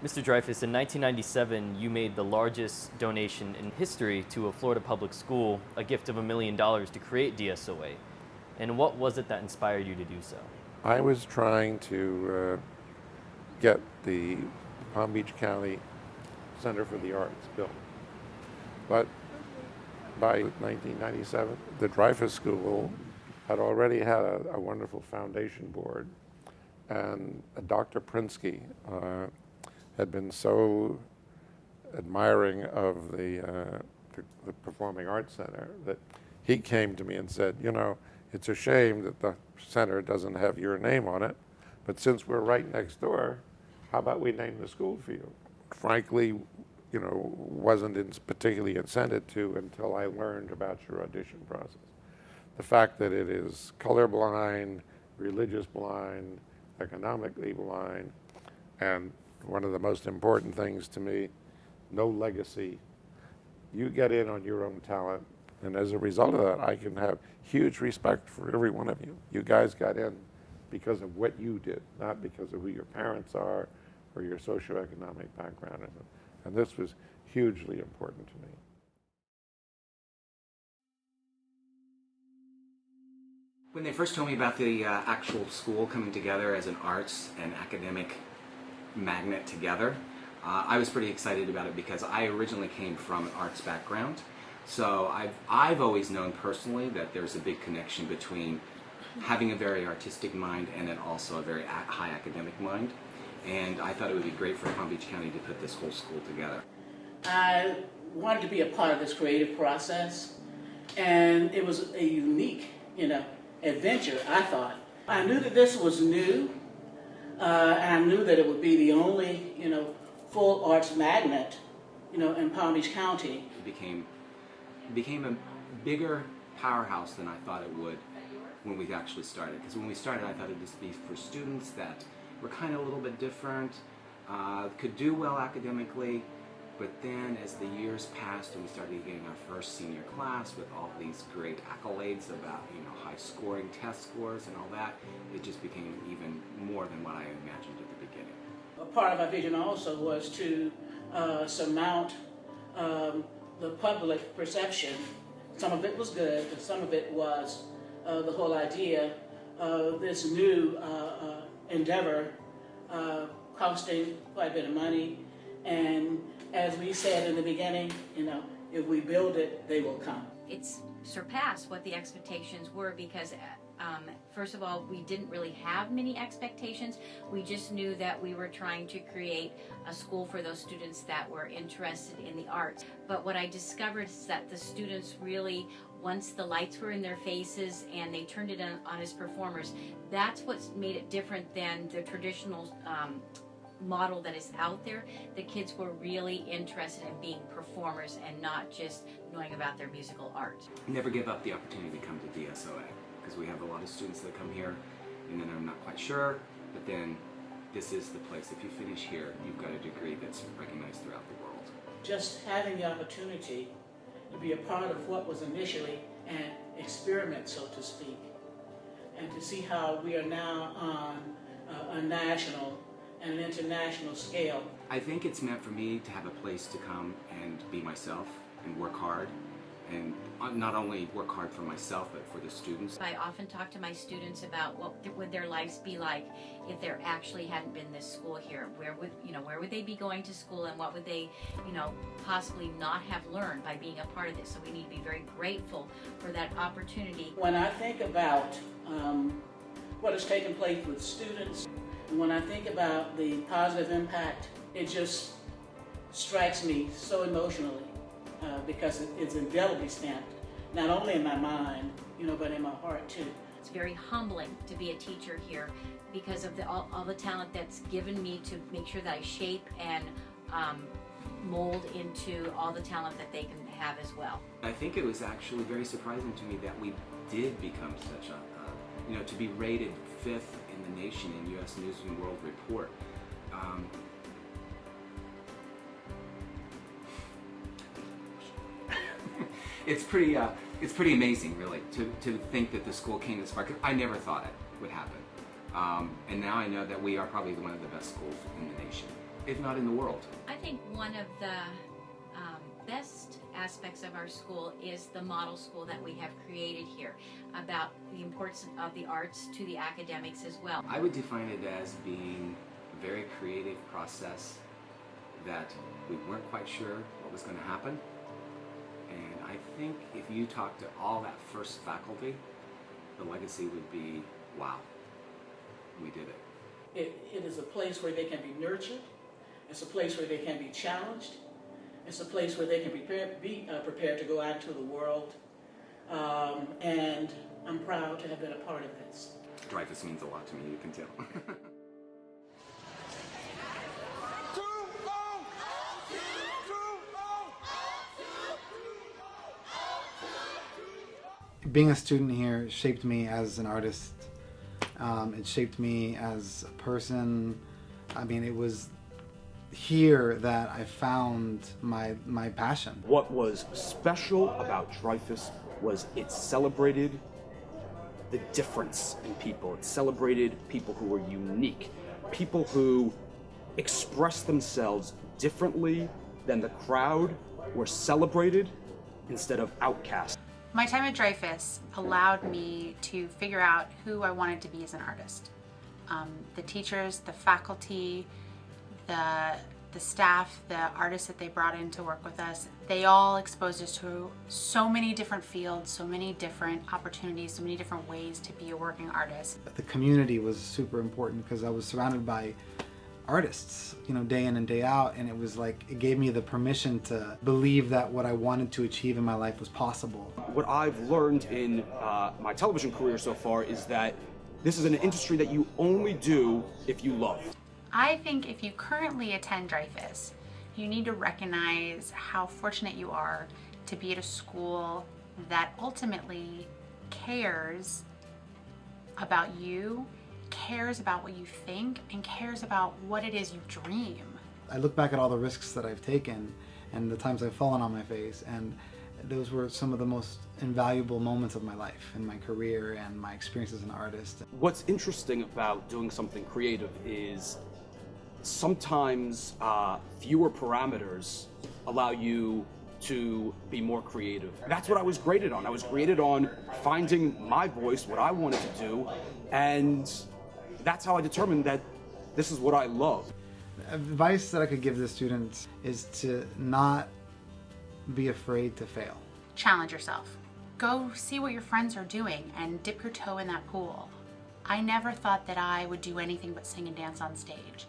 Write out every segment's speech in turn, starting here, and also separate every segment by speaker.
Speaker 1: Mr. Dreyfoos, in 1997, you made the largest donation in history to a Florida public school, a gift of $1 million to create DSOA. And what was it that inspired you to do so?
Speaker 2: I was trying to get the Palm Beach County Center for the Arts built. But by 1997, the Dreyfoos School had already had a wonderful foundation board, and Dr. Prinsky had been so admiring of the Performing Arts Center that he came to me and said, you know, it's a shame that the center doesn't have your name on it, but since we're right next door, how about we name the school for you? Frankly, you know, wasn't particularly incented to until I learned about your audition process. The fact that it is colorblind, religious blind, economically blind, and one of the most important things to me, no legacy. You get in on your own talent, and as a result of that, I can have huge respect for every one of you. You guys got in because of what you did, not because of who your parents are or your socioeconomic background. And this was hugely important to me.
Speaker 3: When they first told me about the actual school coming together as an arts and academic magnet together, I was pretty excited about it because I originally came from an arts background. So I've always known personally that there's a big connection between having a very artistic mind and then also a very high academic mind. And I thought it would be great for Palm Beach County to put this whole school together.
Speaker 4: I wanted to be a part of this creative process, and it was a unique, adventure, I thought. I knew that this was new, and I knew that it would be the only, full arts magnet, in Palm Beach County.
Speaker 3: It became a bigger powerhouse than I thought it would when we actually started. Because when we started, I thought it would just be for students that were kind of a little bit different, could do well academically, but then as the years passed and we started getting our first senior class with all these great accolades about high scoring test scores and all that, it just became even more than what I imagined at the beginning.
Speaker 4: A part of our vision also was to surmount the public perception. Some of it was good, but some of it was the whole idea of this new endeavor costing quite a bit of money, and as we said in the beginning, if we build it, they will come.
Speaker 5: It's surpassed what the expectations were because first of all, we didn't really have many expectations. We just knew that we were trying to create a school for those students that were interested in the arts. But what I discovered is that the students really, once the lights were in their faces and they turned it on as performers, that's what's made it different than the traditional model that is out there. The kids were really interested in being performers and not just knowing about their musical art.
Speaker 3: Never give up the opportunity to come to DSOA, because we have a lot of students that come here and then I'm not quite sure, but then this is the place. If you finish here, you've got a degree that's recognized throughout the world.
Speaker 4: Just having the opportunity to be a part of what was initially an experiment, so to speak, and to see how we are now on a national and an international scale.
Speaker 3: I think it's meant for me to have a place to come and be myself and work hard, and not only work hard for myself but for the students.
Speaker 5: I often talk to my students about what would their lives be like if there actually hadn't been this school here. Where would they be going to school, and what would they possibly not have learned by being a part of this? So we need to be very grateful for that opportunity.
Speaker 4: When I think about what has taken place with students, when I think about the positive impact, it just strikes me so emotionally because it's indelibly stamped, not only in my mind, but in my heart too.
Speaker 5: It's very humbling to be a teacher here because of all the talent that's given me to make sure that I shape and mold into all the talent that they can have as well.
Speaker 3: I think it was actually very surprising to me that we did become such a, to be rated 5th in the nation in U.S. News and World Report. It's pretty amazing, really, to think that the school came this far. I never thought it would happen, and now I know that we are probably one of the best schools in the nation. if not in the world.
Speaker 5: I think one of the best aspects of our school is the model school that we have created here about the importance of the arts to the academics as well.
Speaker 3: I would define it as being a very creative process that we weren't quite sure what was going to happen. And I think if you talk to all that first faculty, the legacy would be, wow, we did it.
Speaker 4: It is a place where they can be nurtured. It's a place where they can be challenged. It's a place where they can be prepared to go out into the world. And I'm proud to have been a part of this.
Speaker 3: Dreyfoos means a lot to me, you can tell.
Speaker 6: Being a student here shaped me as an artist. It shaped me as a person. I mean, it was here that I found my passion.
Speaker 7: What was special about Dreyfoos was it celebrated the difference in people. It celebrated people who were unique, people who expressed themselves differently than the crowd, were celebrated instead of outcast.
Speaker 8: My time at Dreyfoos allowed me to figure out who I wanted to be as an artist. The teachers, the faculty, the staff, the artists that they brought in to work with us, they all exposed us to so many different fields, so many different opportunities, so many different ways to be a working artist.
Speaker 6: The community was super important because I was surrounded by artists, you know, day in and day out, and it was like, it gave me the permission to believe that what I wanted to achieve in my life was possible.
Speaker 7: What I've learned in my television career so far is that this is an industry that you only do if you love.
Speaker 8: I think if you currently attend Dreyfoos, you need to recognize how fortunate you are to be at a school that ultimately cares about you, cares about what you think, and cares about what it is you dream.
Speaker 6: I look back at all the risks that I've taken and the times I've fallen on my face, and those were some of the most invaluable moments of my life and my career and my experience as an artist.
Speaker 7: What's interesting about doing something creative is sometimes fewer parameters allow you to be more creative. That's what I was graded on. I was graded on finding my voice, what I wanted to do, and that's how I determined that this is what I love.
Speaker 6: Advice that I could give the students is to not be afraid to fail.
Speaker 8: Challenge yourself. Go see what your friends are doing and dip your toe in that pool. I never thought that I would do anything but sing and dance on stage.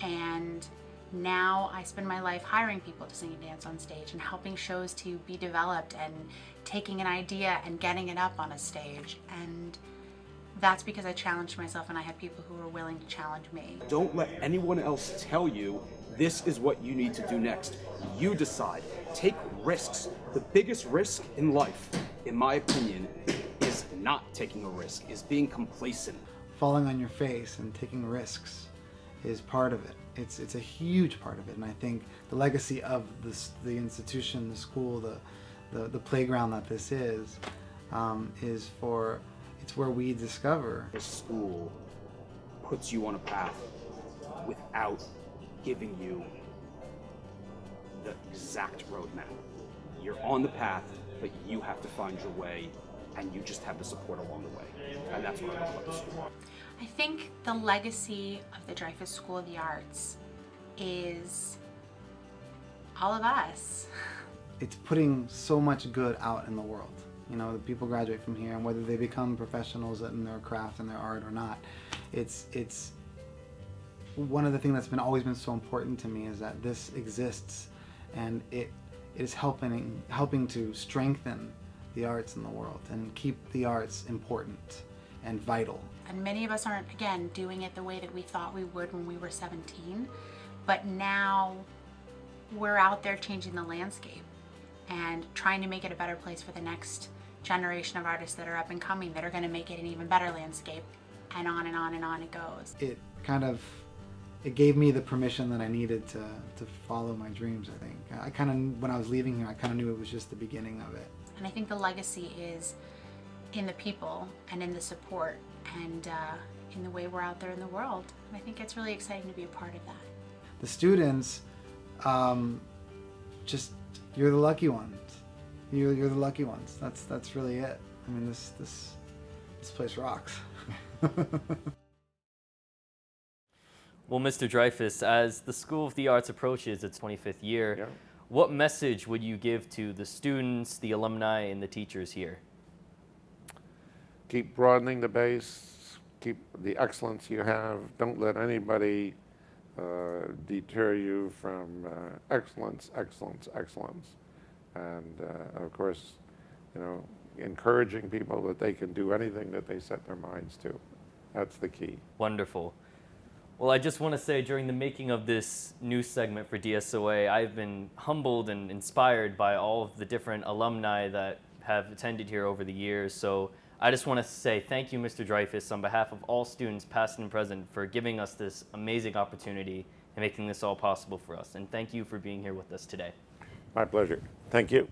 Speaker 8: And now I spend my life hiring people to sing and dance on stage and helping shows to be developed and taking an idea and getting it up on a stage. And that's because I challenged myself and I had people who were willing to challenge me.
Speaker 7: Don't let anyone else tell you this is what you need to do next. You decide. Take risks. The biggest risk in life, in my opinion, is not taking a risk, is being complacent.
Speaker 6: Falling on your face and taking risks is part of it. It's a huge part of it, and I think the legacy of the institution, the school, the playground that this is it's where we discover.
Speaker 7: The school puts you on a path without giving you the exact roadmap. You're on the path, but you have to find your way, and you just have the support along the way. And that's what I love about the school.
Speaker 8: I think the legacy of the Dreyfoos School of the Arts is all of us.
Speaker 6: It's putting so much good out in the world. You know, the people graduate from here, and whether they become professionals in their craft and their art or not, it's one of the things that's always been so important to me is that this exists, and it is helping to strengthen the arts in the world and keep the arts important and vital.
Speaker 8: And many of us aren't, again, doing it the way that we thought we would when we were 17, but now we're out there changing the landscape and trying to make it a better place for the next generation of artists that are up and coming that are going to make it an even better landscape, and on and on and on it goes.
Speaker 6: It gave me the permission that I needed to follow my dreams, I think. When I was leaving here, I kind of knew it was just the beginning of it.
Speaker 8: And I think the legacy is in the people and in the support and in the way we're out there in the world. And I think it's really exciting to be a part of that.
Speaker 6: The students, just, you're the lucky ones. You're the lucky ones. That's really it. I mean, this place rocks.
Speaker 1: Well, Mr. Dreyfoos, as the School of the Arts approaches its 25th year,
Speaker 2: Yeah.
Speaker 1: what message would you give to the students, the alumni, and the teachers here?
Speaker 2: Keep broadening the base, keep the excellence you have. Don't let anybody deter you from excellence, excellence, excellence. And of course, you know, encouraging people that they can do anything that they set their minds to. That's the key.
Speaker 1: Wonderful. Well, I just want to say during the making of this new segment for DSOA, I've been humbled and inspired by all of the different alumni that have attended here over the years. So I just want to say thank you, Mr. Dreyfoos, on behalf of all students, past and present, for giving us this amazing opportunity and making this all possible for us. And thank you for being here with us today.
Speaker 2: My pleasure. Thank you.